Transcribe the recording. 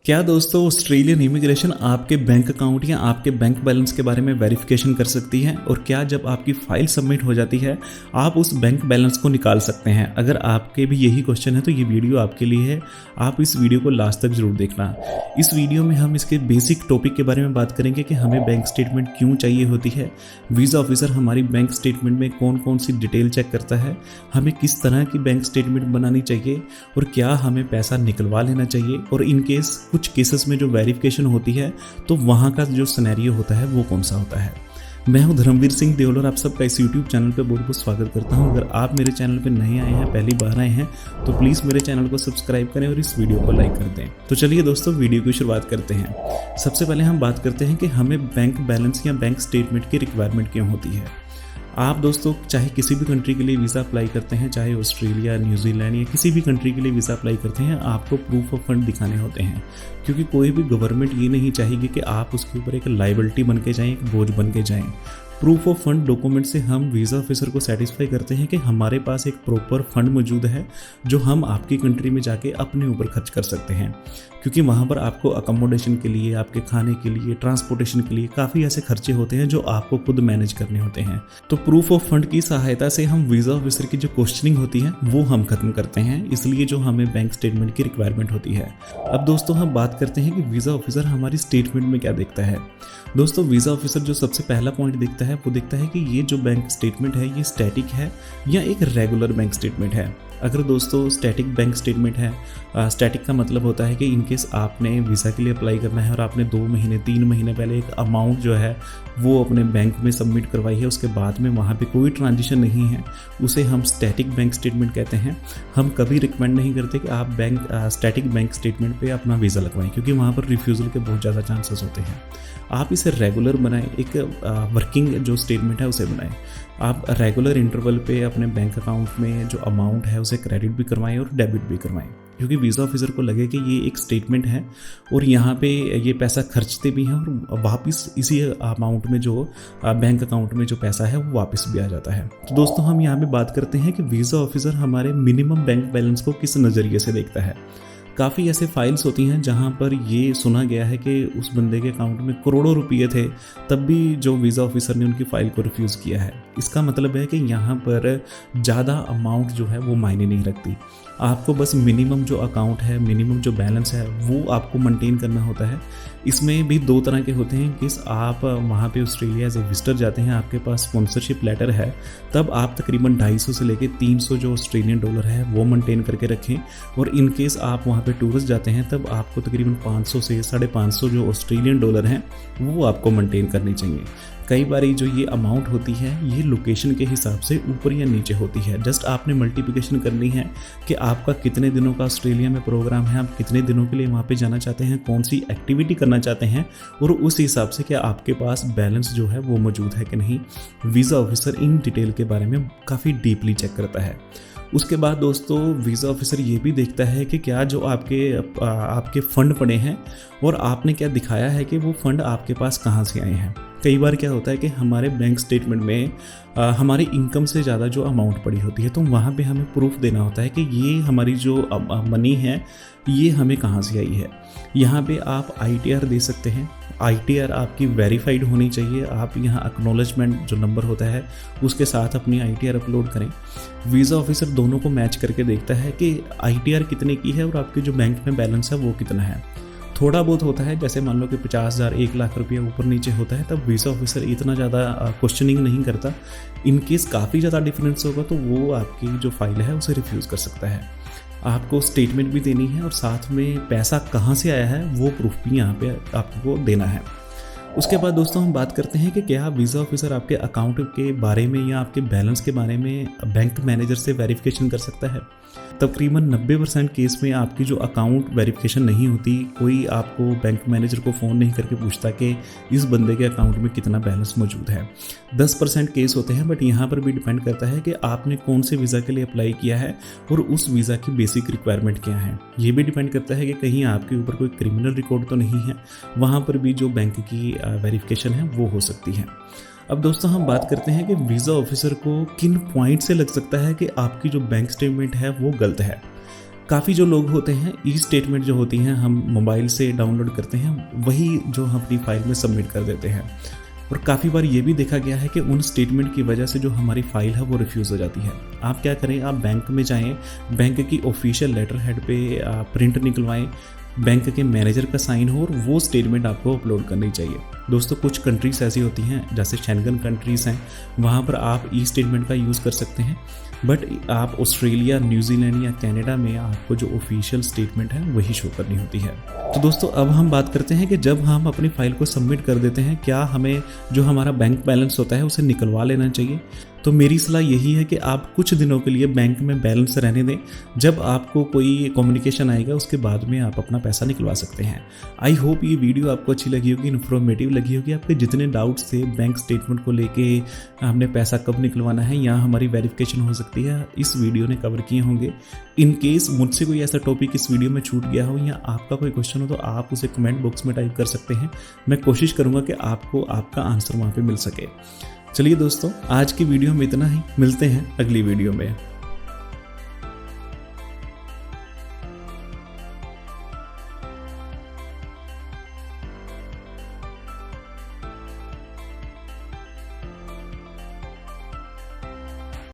क्या दोस्तों Australian immigration आपके बैंक अकाउंट या आपके बैंक बैलेंस के बारे में वेरिफिकेशन कर सकती है? और क्या जब आपकी फाइल सबमिट हो जाती है आप उस बैंक बैलेंस को निकाल सकते हैं? अगर आपके भी यही क्वेश्चन है तो ये वीडियो आपके लिए है। आप इस वीडियो को लास्ट तक जरूर देखना। इस वीडियो में हम इसके बेसिक टॉपिक के बारे में बात करेंगे कि हमें बैंक स्टेटमेंट क्यों चाहिए होती है, वीज़ा ऑफिसर हमारी बैंक स्टेटमेंट में कौन कौन सी डिटेल चेक करता है, हमें किस तरह की बैंक स्टेटमेंट बनानी चाहिए और क्या हमें पैसा निकलवा लेना चाहिए, और इन केस कुछ केसेस में जो वेरिफिकेशन होती है तो वहाँ का जो सिनेरियो होता है वो कौन सा होता है। मैं हूं धर्मवीर सिंह देओल और आप सबका इस YouTube चैनल पे बहुत बहुत स्वागत करता हूं। अगर आप मेरे चैनल पे नए आए हैं, पहली बार आए हैं, तो प्लीज़ मेरे चैनल को सब्सक्राइब करें और इस वीडियो को लाइक कर दें। तो चलिए दोस्तों वीडियो की शुरुआत करते हैं। सबसे पहले हम बात करते हैं कि हमें बैंक बैलेंस या बैंक स्टेटमेंट की रिक्वायरमेंट क्यों होती है। आप दोस्तों चाहे किसी भी कंट्री के लिए वीज़ा अप्लाई करते हैं, चाहे ऑस्ट्रेलिया, न्यूजीलैंड या किसी भी कंट्री के लिए वीज़ा अप्लाई करते हैं, आपको प्रूफ ऑफ फंड दिखाने होते हैं। क्योंकि कोई भी गवर्नमेंट ये नहीं चाहेगी कि आप उसके ऊपर एक लाइबिलिटी बन के जाएं, एक बोझ बन के जाएं। प्रूफ ऑफ फंड डॉक्यूमेंट से हम वीज़ा ऑफिसर को सेटिस्फाई करते हैं कि हमारे पास एक प्रॉपर फंड मौजूद है जो हम आपकी कंट्री में जाके अपने ऊपर खर्च कर सकते हैं। क्योंकि वहाँ पर आपको अकोमोडेशन के लिए, आपके खाने के लिए, ट्रांसपोर्टेशन के लिए काफ़ी ऐसे खर्चे होते हैं जो आपको खुद मैनेज करने होते हैं। तो प्रूफ ऑफ फंड की सहायता से हम वीज़ा ऑफिसर की जो क्वेश्चनिंग होती है वो हम खत्म करते हैं, इसलिए जो हमें बैंक स्टेटमेंट की रिक्वायरमेंट होती है। अब दोस्तों हम बात करते हैं कि वीज़ा ऑफिसर हमारी स्टेटमेंट में क्या देखता है। दोस्तों वीज़ा ऑफिसर जो सबसे पहला पॉइंट देखता है वो देखता है कि ये जो बैंक स्टेटमेंट है ये स्टैटिक है या एक रेगुलर बैंक स्टेटमेंट है। अगर दोस्तों स्टैटिक बैंक स्टेटमेंट है, स्टैटिक का मतलब होता है कि इनकेस आपने वीज़ा के लिए अप्लाई करना है और आपने 2 महीने 3 महीने पहले एक अमाउंट जो है वो अपने बैंक में सबमिट करवाई है, उसके बाद में वहाँ पे कोई ट्रांजिशन नहीं है, उसे हम स्टैटिक बैंक स्टेटमेंट कहते हैं। हम कभी रिकमेंड नहीं करते कि आप स्टैटिक बैंक स्टेटमेंट पे अपना वीज़ा लगवाएं, क्योंकि वहाँ पर रिफ्यूज़ल के बहुत ज़्यादा चांसेस होते हैं। आप इसे रेगुलर बनाएं, एक वर्किंग जो स्टेटमेंट है उसे बनाएं। आप रेगुलर इंटरवल पे अपने बैंक अकाउंट में जो अमाउंट है उसे क्रेडिट भी करवाएं और डेबिट भी करवाएं, क्योंकि वीज़ा ऑफिसर को लगे कि ये एक स्टेटमेंट है और यहाँ पे ये पैसा खर्चते भी हैं और वापस इसी अमाउंट में जो बैंक अकाउंट में जो पैसा है वो वापस भी आ जाता है। तो दोस्तों हम यहाँ पे बात करते हैं कि वीज़ा ऑफिसर हमारे मिनिमम बैंक बैलेंस को किस नज़रिए से देखता है। काफ़ी ऐसे फाइल्स होती हैं जहाँ पर ये सुना गया है कि उस बंदे के अकाउंट में करोड़ों रुपये थे, तब भी जो वीज़ा ऑफिसर ने उनकी फ़ाइल को रिफ्यूज़ किया है। इसका मतलब है कि यहाँ पर ज़्यादा अमाउंट जो है वो मायने नहीं रखती। आपको बस मिनिमम जो अकाउंट है, मिनिमम जो बैलेंस है वो आपको मेंटेन करना होता है। इसमें भी 2 तरह के होते हैं कि आप वहाँ पे ऑस्ट्रेलिया एज ए विजिटर जाते हैं, आपके पास स्पॉन्सरशिप लेटर है, तब आप तकरीबन 250 से लेके 300 जो ऑस्ट्रेलियन डॉलर है वो मेंटेन करके रखें। और इन केस आप वहाँ पे टूरिस्ट जाते हैं तब आपको तकरीबन 500 से 550 जो ऑस्ट्रेलियन डॉलर हैं वो आपको मेंटेन करनी चाहिए। कई बार जो ये अमाउंट होती है ये लोकेशन के हिसाब से ऊपर या नीचे होती है। जस्ट आपने मल्टीप्लिकेशन करनी है कि आपका कितने दिनों का ऑस्ट्रेलिया में प्रोग्राम है, आप कितने दिनों के लिए वहाँ पे जाना चाहते हैं, कौन सी एक्टिविटी करना चाहते हैं, और उस हिसाब से क्या आपके पास बैलेंस जो है वो मौजूद है कि नहीं। वीज़ा ऑफिसर इन डिटेल के बारे में काफ़ी डीपली चेक करता है। उसके बाद दोस्तों वीज़ा ऑफिसर ये भी देखता है कि क्या जो आपके फ़ंड पड़े हैं और आपने क्या दिखाया है कि वो फ़ंड आपके पास कहाँ से आए हैं। कई बार क्या होता है कि हमारे बैंक स्टेटमेंट में हमारी इनकम से ज़्यादा जो अमाउंट पड़ी होती है, तो वहाँ पे हमें प्रूफ देना होता है कि ये हमारी जो मनी है ये हमें कहाँ से आई है। यहाँ पे आप ITR दे सकते हैं। ITR आपकी वेरीफाइड होनी चाहिए। आप यहाँ एक्नॉलेजमेंट जो नंबर होता है उसके साथ अपनी ITR अपलोड करें। वीज़ा ऑफिसर दोनों को मैच करके देखता है कि ITR कितने की है और आपके जो बैंक में बैलेंस है वो कितना है। थोड़ा बहुत होता है, जैसे मान लो कि 50,000 1 लाख रुपया ऊपर नीचे होता है, तब वीज़ा ऑफिसर इतना ज़्यादा क्वेश्चनिंग नहीं करता। इनकेस काफ़ी ज़्यादा डिफरेंस होगा तो वो आपकी जो फाइल है उसे रिफ्यूज़ कर सकता है। आपको स्टेटमेंट भी देनी है और साथ में पैसा कहाँ से आया है वो प्रूफ भी यहाँ पे आपको देना है। उसके बाद दोस्तों हम बात करते हैं कि क्या वीज़ा ऑफिसर आपके अकाउंट के बारे में या आपके बैलेंस के बारे में बैंक मैनेजर से वेरिफिकेशन कर सकता है। तकरीबन 90% केस में आपकी जो अकाउंट वेरिफिकेशन नहीं होती, कोई आपको बैंक मैनेजर को फ़ोन नहीं करके पूछता कि इस बंदे के अकाउंट में कितना बैलेंस मौजूद है। 10% केस होते हैं, बट यहाँ पर भी डिपेंड करता है कि आपने कौन से वीज़ा के लिए अप्लाई किया है और उस वीज़ा की बेसिक रिक्वायरमेंट क्या है। ये भी डिपेंड करता है कि कहीं आपके ऊपर कोई क्रिमिनल रिकॉर्ड तो नहीं है, वहाँ पर भी जो बैंक की वेरिफिकेशन है वो हो सकती है। अब दोस्तों हम बात करते हैं कि वीज़ा ऑफिसर को किन पॉइंट से लग सकता है कि आपकी जो बैंक स्टेटमेंट है वो गलत है। काफ़ी जो लोग होते हैं ई स्टेटमेंट जो होती हैं हम मोबाइल से डाउनलोड करते हैं, वही जो हम अपनी फाइल में सबमिट कर देते हैं। और काफ़ी बार ये भी देखा गया है कि उन स्टेटमेंट की वजह से जो हमारी फ़ाइल है वो रिफ्यूज़ हो जाती है। आप क्या करें, आप बैंक में जाएं, बैंक की ऑफिशियल लेटर हेड पे प्रिंट निकलवाएं, बैंक के मैनेजर का साइन हो और वो स्टेटमेंट आपको अपलोड करनी चाहिए। दोस्तों कुछ कंट्रीज़ ऐसी होती हैं जैसे शेंगन कंट्रीज़ हैं, वहाँ पर आप ई स्टेटमेंट का यूज़ कर सकते हैं, बट आप ऑस्ट्रेलिया, न्यूजीलैंड या कनाडा में आपको जो ऑफिशियल स्टेटमेंट है वही शो करनी होती है। तो दोस्तों अब हम बात करते हैं कि जब हम अपनी फाइल को सबमिट कर देते हैं, क्या हमें जो हमारा बैंक बैलेंस होता है उसे निकलवा लेना चाहिए। तो मेरी सलाह यही है कि आप कुछ दिनों के लिए बैंक में बैलेंस रहने दें, जब आपको कोई कम्युनिकेशन आएगा उसके बाद में आप अपना पैसा निकलवा सकते हैं। आई होप ये वीडियो आपको अच्छी लगी होगी, इन्फॉर्मेटिव लगी होगी। आपके जितने डाउट्स थे बैंक स्टेटमेंट को लेके, हमने पैसा कब निकलवाना है या हमारी वेरिफिकेशन हो सकती है, इस वीडियो ने कवर किए होंगे। इन केस मुझसे कोई ऐसा टॉपिक इस वीडियो में छूट गया हो या आपका कोई क्वेश्चन हो तो आप उसे कमेंट बॉक्स में टाइप कर सकते हैं। मैं कोशिश करूँगा कि आपको आपका आंसर वहाँ पर मिल सके। चलिए दोस्तों, आज की वीडियो में इतना ही, मिलते हैं अगली वीडियो में।